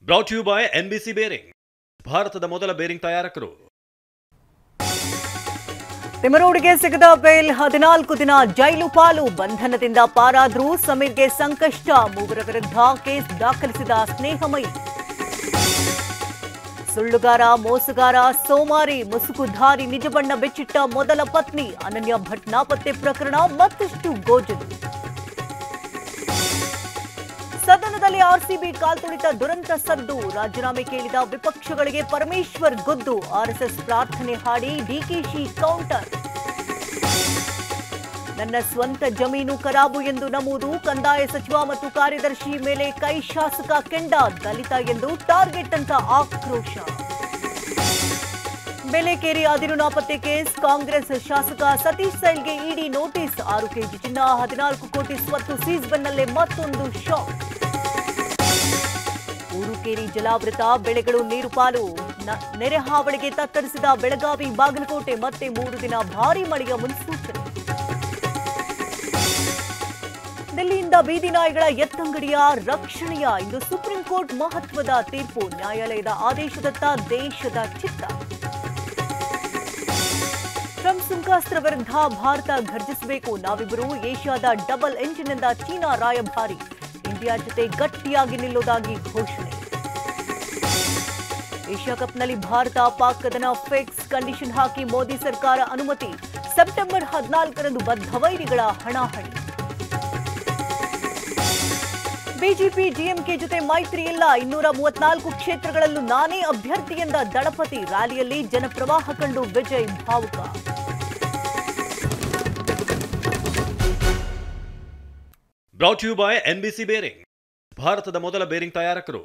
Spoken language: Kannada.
Brought you by NBC bearing, ಭಾರತದ ಮೊದಲ ಬೇರಿಂಗ್ ತಯಾರಕರು. ತಿಮರೋಡಿಗೆ ಸಿಗದ ಬೇಲ್, 14 ದಿನ ಜೈಲು ಪಾಲು. ಬಂಧನದಿಂದ ಪಾರಾದ್ರೂ ಸಮೀರ್ಗೆ ಸಂಕಷ್ಟ. ಮೂವರ ವಿರುದ್ಧ ಕೇಸ್ ದಾಖಲಿಸಿದ ಸ್ನೇಹಮಯಿ. ಸುಳ್ಳುಗಾರ, ಮೋಸಗಾರ, ಸೋಮಾರಿ, ಮುಸುಕುಧಾರಿ ನಿಜಬಣ್ಣ ಬೆಚ್ಚಿಟ್ಟ ಮೊದಲ ಪತ್ನಿ ಅನನ್ಯ ಭಟ್ ನಾಪತ್ತೆ ಪ್ರಕರಣ ಮತ್ತಷ್ಟು ಗೋಜಲು. ಸದನದಲ್ಲಿ ಆರ್ಸಿಬಿ ಕಾಲ್ತುಳಿತ ದುರಂತ ಸದ್ದು. ರಾಜೀನಾಮೆ ಕೇಳಿದ ವಿಪಕ್ಷಗಳಿಗೆ ಪರಮೇಶ್ವರ್ ಗುದ್ದು. ಆರ್ಎಸ್ಎಸ್ ಪ್ರಾರ್ಥನೆ ಹಾಡಿ ಡಿಕೆಶಿ ಕೌಂಟರ್. ನನ್ನ ಸ್ವಂತ ಜಮೀನು ಖರಾಬು ಎಂದು ನಮೂದು. ಕಂದಾಯ ಸಚಿವ ಮತ್ತು ಕಾರ್ಯದರ್ಶಿ ಮೇಲೆ ಕೈ ಶಾಸಕ ಕೆಂಡ. ದಲಿತ ಎಂದು ಟಾರ್ಗೆಟ್ ಅಂತ ಆಕ್ರೋಶ. ಬೆಲೆಕೇರಿ ಅದಿರು ನಾಪತ್ತೆ ಕೇಸ್. ಕಾಂಗ್ರೆಸ್ ಶಾಸಕ ಸತೀಶ್ ಸೈಲ್ಗೆ ಇಡಿ ನೋಟಿಸ್. 6 ಕೆಜಿ ಚಿನ್ನ, 14 ಕೋಟಿ ಸ್ವತ್ತು ಸೀಸ್ ಬೆನ್ನಲ್ಲೇ ಮತ್ತೊಂದು ಶಾಕ್. ಊರುಕೇರಿ ಜಲಾವೃತ, ಬೆಳೆಗಳು ನೀರು ಪಾಲು. ನೆರೆ ಹಾವಳಿಗೆ ತತ್ತರಿಸಿದ ಬೆಳಗಾವಿ, ಬಾಗಲಕೋಟೆ. ಮತ್ತೆ 3 ದಿನ ಭಾರೀ ಮಳೆಯ ಮುನ್ಸೂಚನೆ. ದಿಲ್ಲಿಯಿಂದ ಬೀದಿ ನಾಯಿಗಳ ಎತ್ತಂಗಡಿಯ ರಕ್ಷಣೆಯ ಇಂದು ಸುಪ್ರೀಂ ಕೋರ್ಟ್ ಮಹತ್ವದ ತೀರ್ಪು. ನ್ಯಾಯಾಲಯದ ಆದೇಶದತ್ತ ದೇಶದ ಚಿತ್ತ. ಟ್ರಂಪ್ ಸುಂಕಾಸ್ತ್ರ ವಿರುದ್ಧ ಭಾರತ ಘರ್ಜಿಸಬೇಕು. ನಾವಿಬ್ಬರು ಏಷ್ಯಾದ ಡಬಲ್ ಎಂಜಿನ್ ಎಂದ ಚೀನಾ ರಾಯಭಾರಿ. ಇಂಡಿಯಾ ಜೊತೆ ಗಟ್ಟಿಯಾಗಿ ನಿಲ್ಲುವುದಾಗಿ ಘೋಷಣೆ. ಏಷ್ಯಾ ಕಪ್ನಲ್ಲಿ ಭಾರತ ಪಾಕ್ ಕದನ ಫಿಕ್ಸ್. ಕಂಡೀಷನ್ ಹಾಕಿ ಮೋದಿ ಸರ್ಕಾರ ಅನುಮತಿ. ಸೆಪ್ಟೆಂಬರ್ 14ರಂದು ಬದ್ಧವೈರಿಗಳ ಹಣಾಹಣಿ. ಬಿಜೆಪಿ ಡಿಎಂಕೆ ಜೊತೆ ಮೈತ್ರಿ ಇಲ್ಲ. 234 ಕ್ಷೇತ್ರಗಳಲ್ಲೂ ನಾನೇ ಅಭ್ಯರ್ಥಿ ಎಂದ ದಳಪತಿ. ರ್ಯಾಲಿಯಲ್ಲಿ ಜನಪ್ರವಾಹ ಕಂಡು ವಿಜಯ್ ಭಾವುಕ. Brought you by NBC bearing, ಭಾರತದ ಮೊದಲ ಬೇರಿಂಗ್ ತಯಾರಕರು.